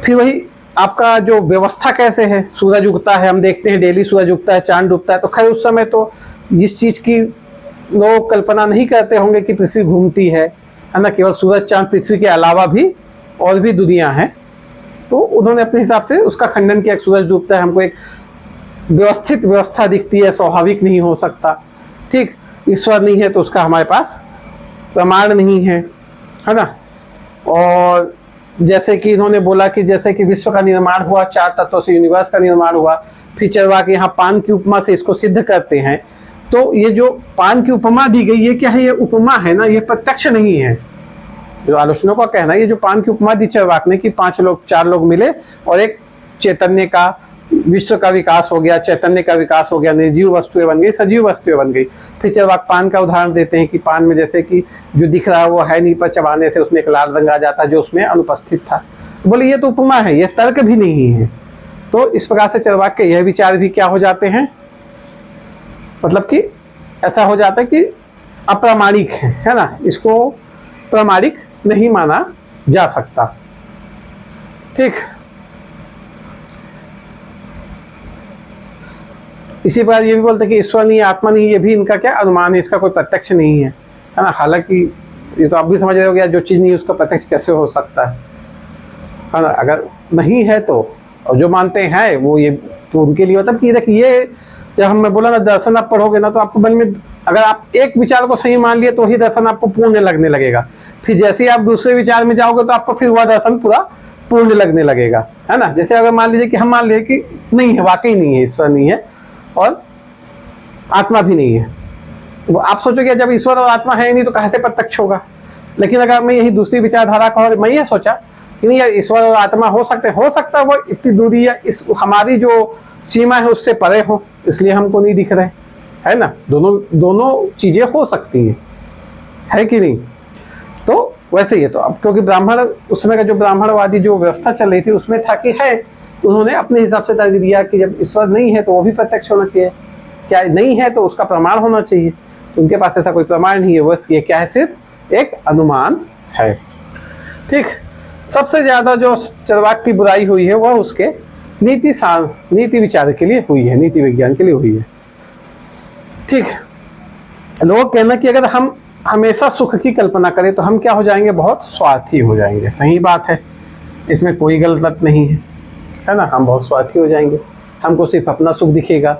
फिर वही आपका जो व्यवस्था कैसे है, सूरज उगता है, हम देखते हैं डेली सूरज उगता है, चांद डूबता है, तो खैर उस समय तो इस चीज की लोग कल्पना नहीं करते होंगे कि पृथ्वी घूमती है ना, केवल सूरज चांद पृथ्वी के अलावा भी और भी दुनिया है। तो उन्होंने अपने हिसाब से उसका खंडन किया, सूरज डूबता है, हमको एक व्यवस्थित व्यवस्था दिखती है, स्वाभाविक नहीं हो सकता, ठीक, ईश्वर नहीं है तो उसका हमारे पास प्रमाण नहीं है ना। और जैसे कि इन्होंने बोला कि जैसे कि विश्व का निर्माण हुआ 4 तत्वों से, यूनिवर्स का निर्माण हुआ, फिर चरवाक यहाँ पान की उपमा से इसको सिद्ध करते हैं। तो ये जो पान की उपमा दी गई है, क्या है? ये उपमा है ना, ये प्रत्यक्ष नहीं है। जो आलोचना का कहना है, ये जो पान की उपमा दी चरवाक ने कि 4 लोग मिले और एक चैतन्य का, विश्व का विकास हो गया, चैतन्य का विकास हो गया, निर्जीव वस्तुएं बन गई, सजीव वस्तुएं बन गई। फिर चरवाक पान का उदाहरण देते हैं कि पान में जैसे कि जो दिख रहा है वो है नहीं, पर चबाने से उसमें एक लाल रंग आ जाता है जो उसमें अनुपस्थित था। बोले ये तो उपमा है, ये तर्क भी नहीं है। तो इस प्रकार से चरवाक के यह विचार भी क्या हो जाते हैं, मतलब कि ऐसा हो जाता है कि अप्रामाणिक है ना, इसको प्रामाणिक नहीं माना जा सकता, ठीक। इसी प्रकार ये भी बोलते हैं कि ईश्वर नहीं, आत्मा नहीं, ये भी इनका क्या अनुमान है, इसका कोई प्रत्यक्ष नहीं है ना। हालांकि ये तो आप भी समझ रहे हो गया, जो चीज नहीं है उसका प्रत्यक्ष कैसे हो सकता है ना। अगर नहीं है तो, और जो मानते हैं वो ये तो उनके लिए मतलब कि देखिए, जब हम बोला ना दर्शन आप पढ़ोगे ना तो आपको मन में, अगर आप एक विचार को सही मान लिए तो ही दर्शन आपको पूर्ण लगने लगेगा। फिर जैसे ही आप दूसरे विचार में जाओगे तो आपको फिर वह दर्शन पूरा पूर्ण लगने लगेगा, है ना। जैसे अगर मान लीजिए कि हम मान लीजिए कि नहीं है, वाकई नहीं है, ईश्वर नहीं है, और आत्मा भी नहीं है। वो आप सोचोगे जब ईश्वर और आत्मा है ही नहीं तो कहाँ से प्रत्यक्ष होगा। लेकिन अगर मैं यही दूसरी विचारधारा का, और मैं ये सोचा कि नहीं यार ईश्वर और आत्मा हो सकते, हो सकता है वो इतनी दूरी या इस हमारी जो सीमा है उससे परे हो, इसलिए हमको नहीं दिख रहे, है ना। दोनों चीजें हो सकती हैं, है कि नहीं। तो वैसे ही तो अब क्योंकि ब्राह्मण उस समय का जो ब्राह्मणवादी जो व्यवस्था चल रही थी उसमें था कि है, तो उन्होंने अपने हिसाब से तर्क दिया कि जब ईश्वर नहीं है तो वो भी प्रत्यक्ष होना चाहिए, क्या नहीं है तो उसका प्रमाण होना चाहिए। तो उनके पास ऐसा कोई प्रमाण नहीं है, बस ये क्या है, सिर्फ एक अनुमान है। ठीक, सबसे ज्यादा जो चरवाक की बुराई हुई है वह उसके नीति विचार के लिए हुई है, नीति विज्ञान के लिए हुई है। ठीक, लोग कहना कि अगर हम हमेशा सुख की कल्पना करें तो हम क्या हो जाएंगे, बहुत स्वार्थी हो जाएंगे। सही बात है, इसमें कोई गलत नहीं है ना। हम बहुत स्वार्थी हो जाएंगे, हमको सिर्फ अपना सुख दिखेगा,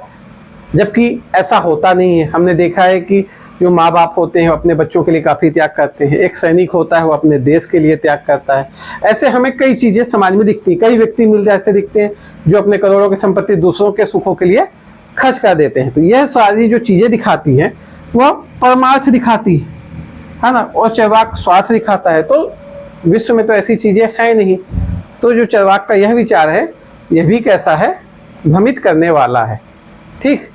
जबकि ऐसा होता नहीं है। हमने देखा है कि जो माँ बाप होते हैं वो अपने बच्चों के लिए काफ़ी त्याग करते हैं। एक सैनिक होता है वो अपने देश के लिए त्याग करता है। ऐसे हमें कई चीज़ें समाज में दिखती हैं, कई व्यक्ति मिल ऐसे दिखते हैं जो अपने करोड़ों की संपत्ति दूसरों के सुखों के लिए खर्च कर देते हैं। तो यह सारी जो चीज़ें दिखाती हैं वह परमार्थ दिखाती है ना, और चरवाक स्वार्थ दिखाता है। तो विश्व में तो ऐसी चीज़ें हैं नहीं। तो जो चरवाक का यह विचार है यह भी कैसा है, भ्रमित करने वाला है। ठीक,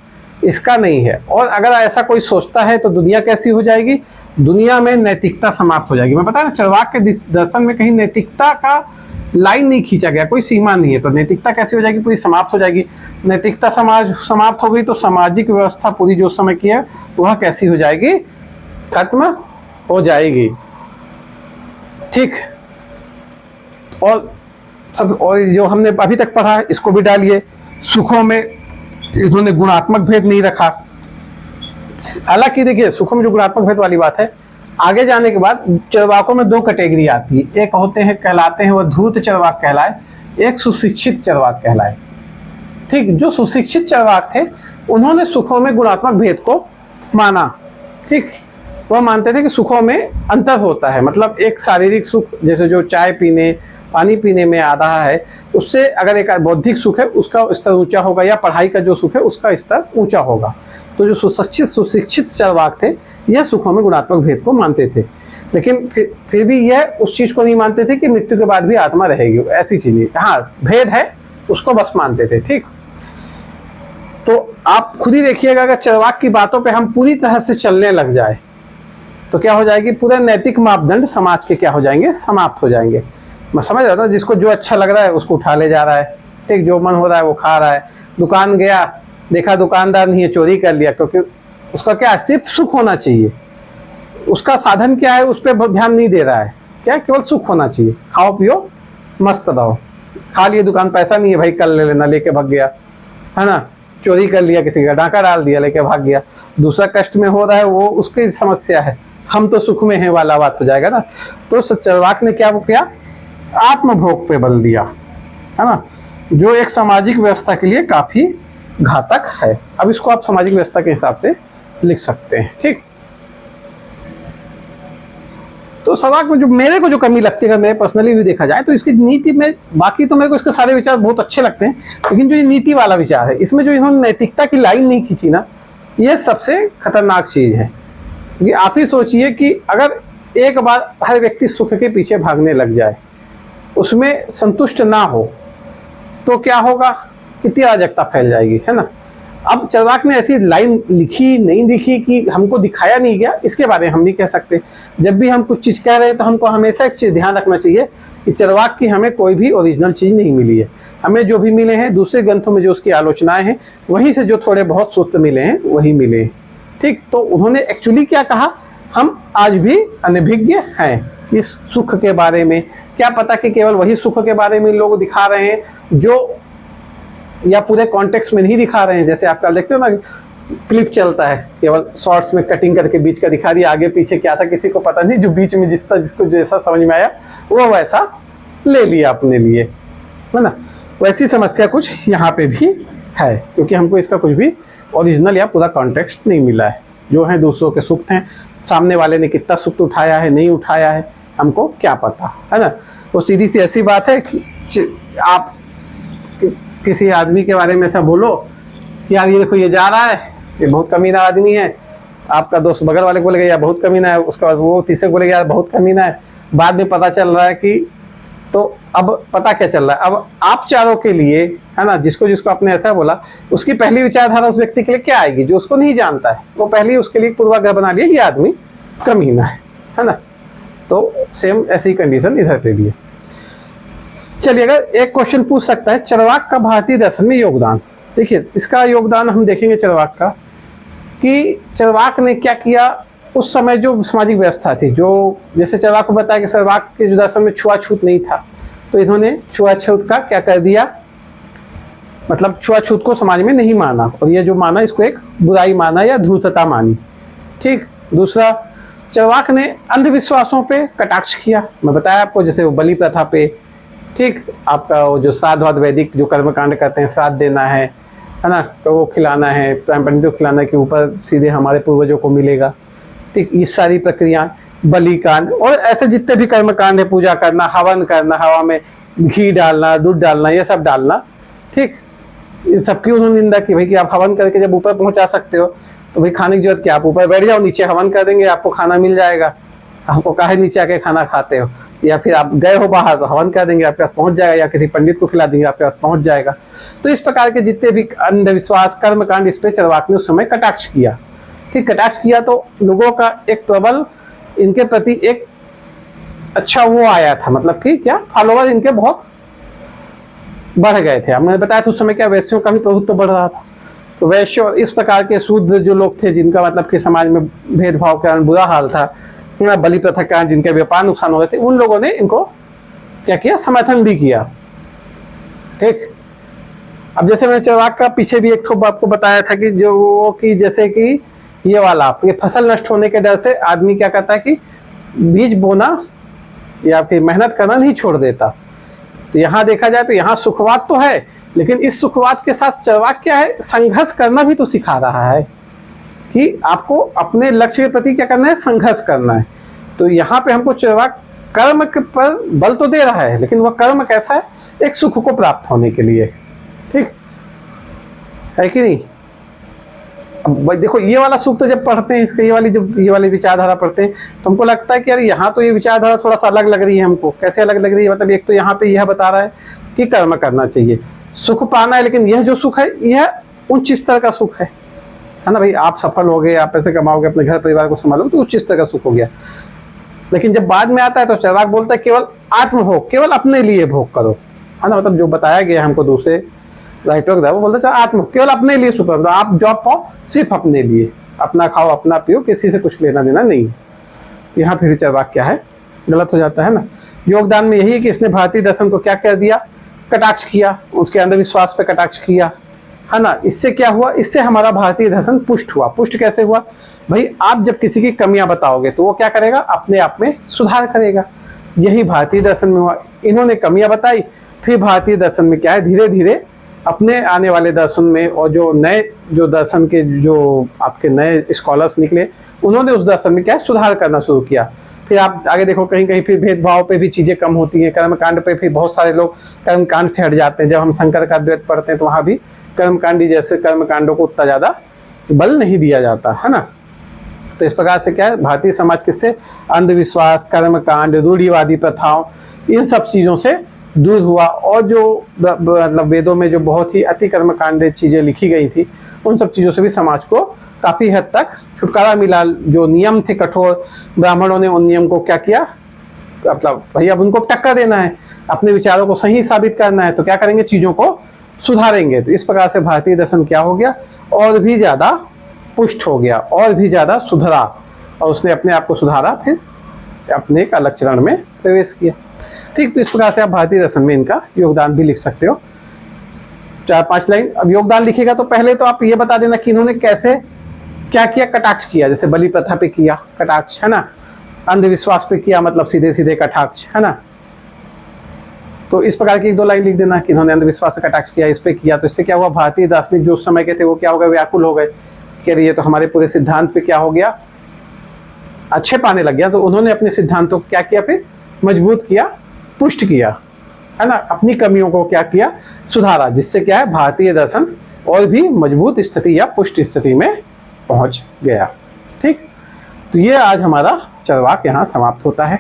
इसका नहीं है। और अगर ऐसा कोई सोचता है तो दुनिया कैसी हो जाएगी, दुनिया में नैतिकता समाप्त हो जाएगी। मैं पता है ना, चरवाक के दर्शन में कहीं नैतिकता का लाइन नहीं खींचा गया, कोई सीमा नहीं है। तो नैतिकता कैसी हो जाएगी, पूरी समाप्त हो जाएगी। नैतिकता समाप्त हो गई तो सामाजिक व्यवस्था पूरी जो समय की है वह कैसी हो जाएगी, खत्म हो जाएगी। ठीक, और जो हमने अभी तक पढ़ा है इसको भी डालिए। सुखों में इन्होंने गुणात्मक भेद नहीं रखा। हालांकि देखिए सुखों में जो गुणात्मक भेद वाली बात है, आगे जाने के बाद चरवाकों में दो कैटेगरी आती है। एक होते हैं, कहलाते हैं वह धूर्त चरवाक कहलाए, एक सुशिक्षित चरवाक कहलाए। ठीक, जो सुशिक्षित चरवाक थे उन्होंने सुखों में गुणात्मक भेद को माना। ठीक, वह मानते थे कि सुखों में अंतर होता है। मतलब एक शारीरिक सुख, जैसे जो चाय पीने पानी पीने में आ रहा है, उससे अगर एक बौद्धिक सुख है उसका स्तर ऊंचा होगा, या पढ़ाई का जो सुख है उसका स्तर ऊंचा होगा। तो जो सुशिक्षित चरवाक थे यह सुखों में गुणात्मक भेद को मानते थे। लेकिन फिर भी यह उस चीज को नहीं मानते थे कि मृत्यु के बाद भी आत्मा रहेगी, ऐसी चीज नहीं। हाँ, भेद है उसको बस मानते थे। ठीक, तो आप खुद ही देखिएगा, अगर चरवाक की बातों पे हम पूरी तरह से चलने लग जाए तो क्या हो जाएगी, पूरे नैतिक मापदंड समाज के क्या हो जाएंगे, समाप्त हो जाएंगे। मैं समझ रहा था, जिसको जो अच्छा लग रहा है उसको उठा ले जा रहा है। ठीक, जो मन हो रहा है वो खा रहा है। दुकान गया, देखा दुकानदार नहीं है, चोरी कर लिया, क्योंकि उसका क्या, सिर्फ सुख होना चाहिए। उसका साधन क्या है उस पर ध्यान नहीं दे रहा है, क्या केवल सुख होना चाहिए। खाओ पियो मस्त रहो, खा लिए दुकान, पैसा नहीं है भाई कल ले लेना, लेके भाग गया, है ना। चोरी कर लिया, किसी का डाका डाल दिया, लेके भाग गया। दूसरा कष्ट में हो रहा है वो उसकी समस्या है, हम तो सुख में है वाला बात हो जाएगा ना। तो चरवाक ने क्या किया, आत्मभोग पे बल दिया, है ना, जो एक सामाजिक व्यवस्था के लिए काफी घातक है। अब इसको आप सामाजिक व्यवस्था के हिसाब से लिख सकते हैं। ठीक, तो चरवाक में जो मेरे को जो कमी लगती है, मेरे पर्सनली भी देखा जाए तो इसकी नीति में, बाकी तो मेरे को इसके सारे विचार बहुत अच्छे लगते हैं, लेकिन जो ये नीति वाला विचार है इसमें जो इन्होंने नैतिकता की लाइन नहीं खींची ना, यह सबसे खतरनाक चीज है। क्योंकि आप ही सोचिए कि अगर एक बार हर व्यक्ति सुख के पीछे भागने लग जाए, उसमें संतुष्ट ना हो, तो क्या होगा, कितनी अराजकता फैल जाएगी, है ना। अब चरवाक ने ऐसी लाइन लिखी नहीं लिखी कि हमको दिखाया नहीं गया, इसके बारे में हम नहीं कह सकते। जब भी हम कुछ चीज कह रहे हैं तो हमको हमेशा एक चीज ध्यान रखना चाहिए कि चरवाक की हमें कोई भी ओरिजिनल चीज नहीं मिली है। हमें जो भी मिले हैं दूसरे ग्रंथों में जो उसकी आलोचनाएं हैं वहीं से जो थोड़े बहुत सूत्र मिले हैं वही मिले हैं। ठीक, तो उन्होंने एक्चुअली क्या कहा, हम आज भी अनभिज्ञ हैं इस सुख के बारे में। क्या पता कि केवल वही सुख के बारे में लोग दिखा रहे हैं जो, या पूरे कॉन्टेक्स्ट में नहीं दिखा रहे हैं। जैसे आप कल देखते हो ना, क्लिप चलता है, केवल शॉर्ट्स में कटिंग करके बीच का दिखा दिया, आगे पीछे क्या था किसी को पता नहीं, जो बीच में जिसको जैसा समझ में आया वो वैसा ले लिया अपने लिए, है ना। वैसी समस्या कुछ यहाँ पे भी है, क्योंकि हमको इसका कुछ भी ओरिजिनल या पूरा कॉन्टेक्स्ट नहीं मिला है। जो है दूसरों के सुख हैं, सामने वाले ने कितना सुख उठाया है नहीं उठाया है हमको क्या पता, है ना। तो सीधी सी ऐसी बात है कि आप किसी आदमी के बारे में ऐसा बोलो कि यार ये देखो ये जा रहा है, ये बहुत कमीना आदमी है, आपका दोस्त बगल वाले को बोलेगा यार बहुत कमीना है, उसके बाद वो तीसरे को बोलेगा यार बहुत कमीना है। बाद में पता चल रहा है कि, तो अब पता क्या चल रहा है, अब आप चारों के लिए, है ना, जिसको जिसको आपने ऐसा बोला, उसकी पहली विचारधारा उस व्यक्ति के लिए क्या आएगी, जो उसको नहीं जानता है, वो पहले उसके लिए पूर्वाग्रह बना लिया, ये आदमी कमीना है ना। तो सेम ऐसी कंडीशन इधर पे भी है। चलिए, अगर एक क्वेश्चन पूछ सकता है, चरवाक का भारतीय दर्शन में योगदान। देखिए, इसका योगदान हम देखेंगे चरवाक का, कि चरवाक ने क्या किया उस समय, जो सामाजिक व्यवस्था थी, जो जैसे चरवाक को बताया कि चरवाक के जो दर्शन में छुआछूत नहीं था, तो इन्होंने छुआछूत का क्या कर दिया, मतलब छुआछूत को समाज में नहीं माना, और ये जो माना इसको एक बुराई माना या धूर्तता मानी। ठीक। दूसरा, चरवाक ने अंधविश्वासों पे कटाक्ष किया, मैं बताया आपको, जैसे वो बलि प्रथा पे, ठीक, आपका वो जो श्राद्ध वैदिक जो कर्मकांड करते हैं, श्राद्ध देना है ना, तो वो खिलाना है, पंडित को खिलाना है कि ऊपर सीधे हमारे पूर्वजों को मिलेगा। ठीक, ये सारी प्रक्रिया, बलिकांड और ऐसे जितने भी कर्मकांड है, पूजा करना, हवन करना, हवा में घी डालना, दूध डालना, ये सब डालना। ठीक, इन सबकी उन्होंने निंदा की, भाई कि आप हवन करके जब ऊपर पहुंचा सकते हो तो भाई खाने की जरूरत क्या, आप ऊपर बैठ जाओ, नीचे हवन कर देंगे, आपको खाना मिल जाएगा, आपको काहे नीचे आके खाना खाते हो, या फिर आप गए हो बाहर तो हवन कर देंगे, आपके पास पहुंच जाएगा, या किसी पंडित को खिला देंगे, आपके पास पहुंच जाएगा। तो इस प्रकार के जितने भी अंधविश्वास, कर्मकांड, इस पे चरवाक ने उस समय कटाक्ष किया। ठीक, कटाक्ष किया तो लोगों का एक प्रबल इनके प्रति एक अच्छा वो आया था, मतलब कि क्या, फॉलोवर इनके बहुत बढ़ गए थे। हमने बताया था उस समय क्या वैश्यों का भी प्रभुत्व बढ़ रहा था, तो वैश्य और इस प्रकार के शूद्र जो लोग थे, जिनका मतलब कि समाज में भेदभाव के कारण बुरा हाल था, बलि प्रथा के कारण जिनके व्यापार नुकसान हो रहे थे, उन लोगों ने इनको क्या किया, समर्थन भी किया। ठीक। अब जैसे मैंने चरवाक का पीछे भी एक ठोप आपको बताया था कि जो वो कि जैसे कि ये वाला, ये फसल नष्ट होने के डर से आदमी क्या करता है कि बीज बोना या फिर मेहनत करना नहीं छोड़ देता। तो यहाँ देखा जाए तो यहाँ सुखवाद तो है, लेकिन इस सुखवाद के साथ चरवाक क्या है, संघर्ष करना भी तो सिखा रहा है कि आपको अपने लक्ष्य के प्रति क्या करना है, संघर्ष करना है। तो यहाँ पे हमको चरवाक कर्म पर बल तो दे रहा है, लेकिन वह कर्म कैसा है, एक सुख को प्राप्त होने के लिए। ठीक है कि नहीं। अब देखो, ये वाला सुख तो जब पढ़ते हैं, इसके ये वाली विचारधारा पढ़ते हैं, तो हमको लगता है कि यार यहाँ तो ये विचारधारा थोड़ा सा अलग लग रही है हमको। कैसे अलग लग रही है, मतलब एक तो यहाँ पे यह बता रहा है कि कर्म करना चाहिए, सुख पाना है, लेकिन यह जो सुख है यह उच्च स्तर का सुख है ना भाई। आप सफल हो गए, आप पैसे कमाओगे, अपने घर परिवार को संभालोगे, तो उच्च स्तर का सुख हो गया। लेकिन जब बाद में आता है तो चरवाक बोलता है केवल आत्मभोग, केवल अपने लिए भोग करो, है ना। मतलब जो बताया गया हमको दूसरे राइटर वो बोलते हैं आत्म, केवल अपने लिए सुख, आप जॉब पाओ सिर्फ अपने लिए, अपना खाओ अपना पियो, किसी से कुछ लेना देना नहीं। तो यहाँ फिर चरवाक क्या है, गलत हो जाता है ना। योगदान में यही है कि इसने भारतीय दर्शन को क्या कर दिया, कटाक्ष किया, उसके अंधविश्वास पे कटाक्ष किया, है ना। इससे क्या हुआ, इससे हमारा भारतीय दर्शन पुष्ट हुआ। पुष्ट कैसे हुआ भाई, आप जब किसी की कमियां बताओगे तो वो क्या करेगा, अपने आप में सुधार करेगा। यही भारतीय दर्शन में हुआ। इन्होंने कमियां बताई, फिर भारतीय दर्शन में क्या है, धीरे धीरे अपने आने वाले दर्शन में, और जो नए जो दर्शन के जो आपके नए स्कॉलर्स निकले, उन्होंने उस दर्शन में क्या है, सुधार करना शुरू किया। फिर आप आगे देखो कहीं कहीं फिर भेदभाव पे भी चीजें कम होती हैं, कर्मकांड पे फिर बहुत सारे लोग कर्मकांड से हट जाते हैं। जब हम शंकर का द्वैत पढ़ते हैं तो वहां भी कर्मकांडी जैसे कर्मकांडों को उतना ज्यादा बल नहीं दिया जाता, है ना। तो इस प्रकार से क्या है, भारतीय समाज किससे, अंधविश्वास, कर्मकांड, रूढ़िवादी प्रथाओं, इन सब चीजों से दूर हुआ। और जो मतलब वेदों में जो बहुत ही अति कर्मकांड चीजें लिखी गई थी, उन सब चीजों से भी समाज को काफी हद तक छुटकारा मिला। जो नियम थे कठोर, ब्राह्मणों ने उन नियम को क्या किया, मतलब भाई अब उनको टक्कर देना है, अपने विचारों को सही साबित करना है, तो क्या करेंगे, चीजों को सुधारेंगे। तो इस प्रकार से भारतीय दर्शन क्या हो गया, और भी ज्यादा पुष्ट हो गया, और भी ज्यादा सुधरा, और उसने अपने आप को सुधारा, फिर अपने एक अलग चरण में प्रवेश किया। ठीक, तो इस प्रकार से आप भारतीय दर्शन में इनका योगदान भी लिख सकते हो, 4-5 लाइन। अब योगदान लिखेगा तो पहले तो आप ये बता देना कि इन्होंने कैसे क्या किया, कटाक्ष किया, जैसे बलि प्रथा पे किया कटाक्ष, है ना, अंधविश्वास पे किया, मतलब सीधे सीधे कटाक्ष, है ना। तो इस प्रकार की 1-2 लाइन लिख देना कि इन्होंने अंधविश्वास से कटाक्ष किया, इस पे किया। तो इससे क्या हुआ, भारतीय दार्शनिक जो उस समय के थे वो क्या हो गए, व्याकुल हो गए, कह रही है तो हमारे पूरे सिद्धांत पे क्या हो गया, अच्छे पाने लग गया। तो उन्होंने अपने सिद्धांतों को क्या किया, फिर मजबूत किया, पुष्ट किया, है ना, अपनी कमियों को क्या किया, सुधारा, जिससे क्या है, भारतीय दर्शन और भी मजबूत स्थिति या पुष्ट स्थिति में पहुंच गया। ठीक, तो ये आज हमारा चरवाक यहाँ समाप्त होता है।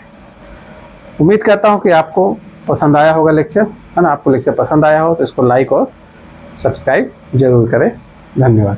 उम्मीद करता हूँ कि आपको पसंद आया होगा लेक्चर, है ना। आपको लेक्चर पसंद आया हो तो इसको लाइक और सब्सक्राइब जरूर करें। धन्यवाद।